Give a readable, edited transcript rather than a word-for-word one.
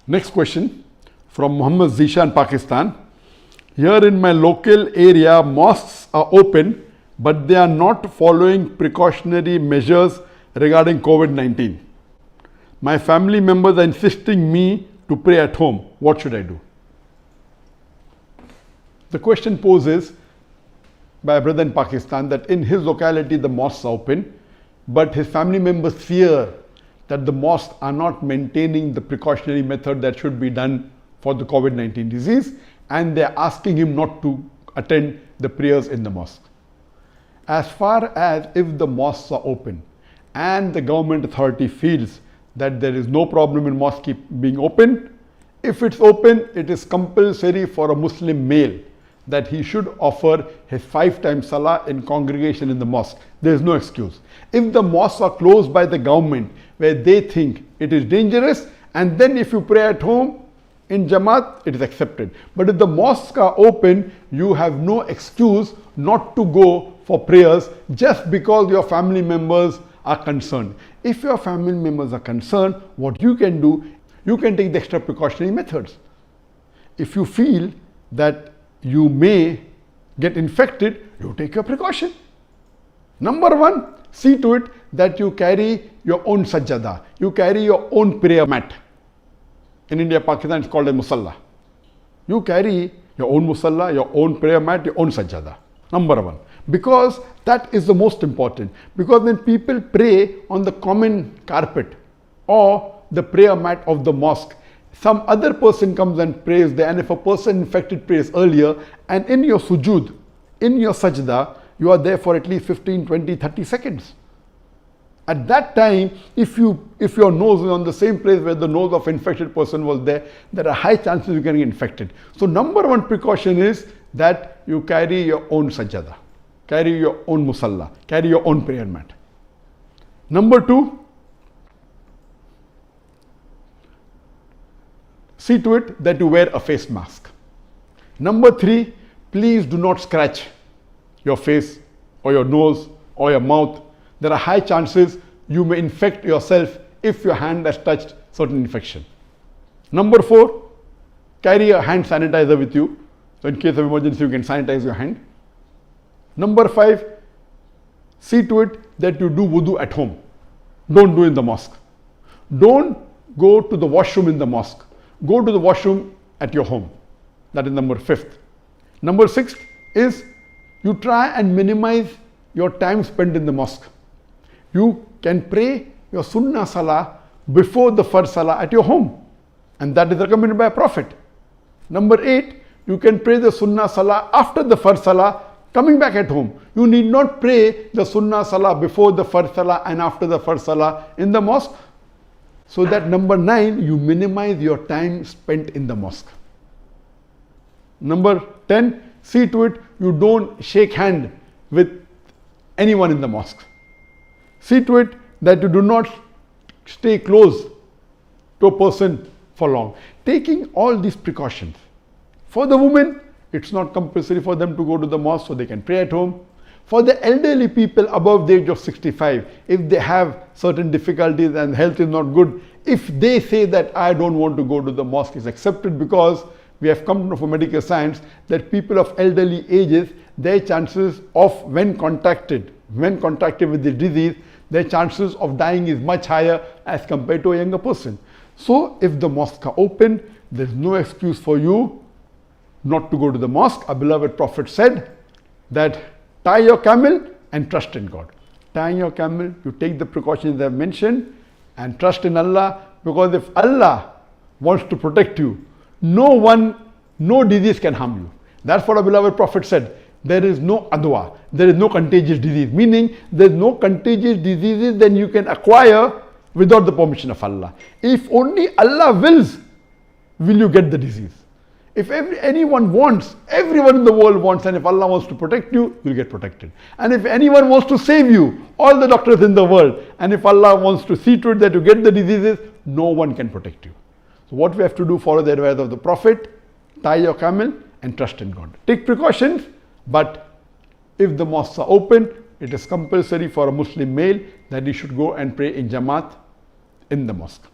Next question from Muhammad Zishan, Pakistan. Here in my local area, mosques are open, but they are not following precautionary measures regarding COVID-19. My family members are insisting me to pray at home. What should I do? The question poses by a brother in Pakistan that in his locality the mosques are open, but his family members fear that the mosques are not maintaining the precautionary method that should be done for the COVID-19 disease, and they are asking him not to attend the prayers in the mosque. As far as if the mosques are open and the government authority feels that there is no problem in mosque being open, if it's open, it is compulsory for a Muslim male that he should offer his 5 times salah in congregation in the mosque. There is no excuse. If the mosques are closed by the government where they think it is dangerous, and then if you pray at home in Jamaat, it is accepted. But if the mosques are open, you have no excuse not to go for prayers just because your family members are concerned. If your family members are concerned, what you can do, you can take the extra precautionary methods. If you feel that you may get infected, you take your precaution. Number 1, see to it that you carry your own sajjada. You carry your own prayer mat. In India, Pakistan, it's called a musalla. You carry your own musalla, your own prayer mat, your own sajjada. Number 1. Because that is the most important. Because when people pray on the common carpet or the prayer mat of the mosque, some other person comes and prays there, and if a person infected prays earlier, and in your sujood, in your sajda, you are there for at least 15, 20, 30 seconds. At that time, if your nose is on the same place where the nose of infected person was there are high chances you can get infected. So number 1 precaution is that you carry your own sajjada, carry your own musalla, carry your own prayer mat. Number 2, see to it that you wear a face mask. Number 3, please do not scratch your face or your nose or your mouth. There are high chances you may infect yourself if your hand has touched certain infection. Number 4, carry a hand sanitizer with you. So in case of emergency, you can sanitize your hand. Number 5, see to it that you do wudu at home. Don't do in the mosque. Don't go to the washroom in the mosque. Go to the washroom at your home. That is number 5th. Number 6th is you try and minimize your time spent in the mosque. You can pray your sunnah salah before the farz salah at your home, and that is recommended by a prophet. Number 8, you can pray the sunnah salah after the farz salah coming back at home. You need not pray the sunnah salah before the farz salah and after the farz salah in the mosque. So that number 9, you minimize your time spent in the mosque. Number 10, see to it you don't shake hand with anyone in the mosque. See to it that you do not stay close to a person for long. Taking all these precautions. For the women, it's not compulsory for them to go to the mosque, so they can pray at home. For the elderly people above the age of 65, if they have certain difficulties and health is not good, if they say that I don't want to go to the mosque, it's accepted, because we have come to know from medical science that people of elderly ages, their chances of when contacted with the disease, their chances of dying is much higher as compared to a younger person. So if the mosques are open, there's no excuse for you not to go to the mosque. Our beloved Prophet said that tie your camel and trust in God. Tying your camel, you take the precautions I have mentioned and trust in Allah, because if Allah wants to protect you, no disease can harm you. That's what our beloved Prophet said. There is no adwa, there is no contagious disease, meaning there is no contagious diseases then you can acquire without the permission of Allah. If only Allah wills, will you get the disease. If anyone wants, everyone in the world wants, and if Allah wants to protect you, you'll get protected. And if anyone wants to save you, all the doctors in the world, and if Allah wants to see to it that you get the diseases, no one can protect you. So what we have to do, follow the advice of the Prophet, tie your camel and trust in God. Take precautions, but if the mosques are open, it is compulsory for a Muslim male that he should go and pray in Jamaat in the mosque.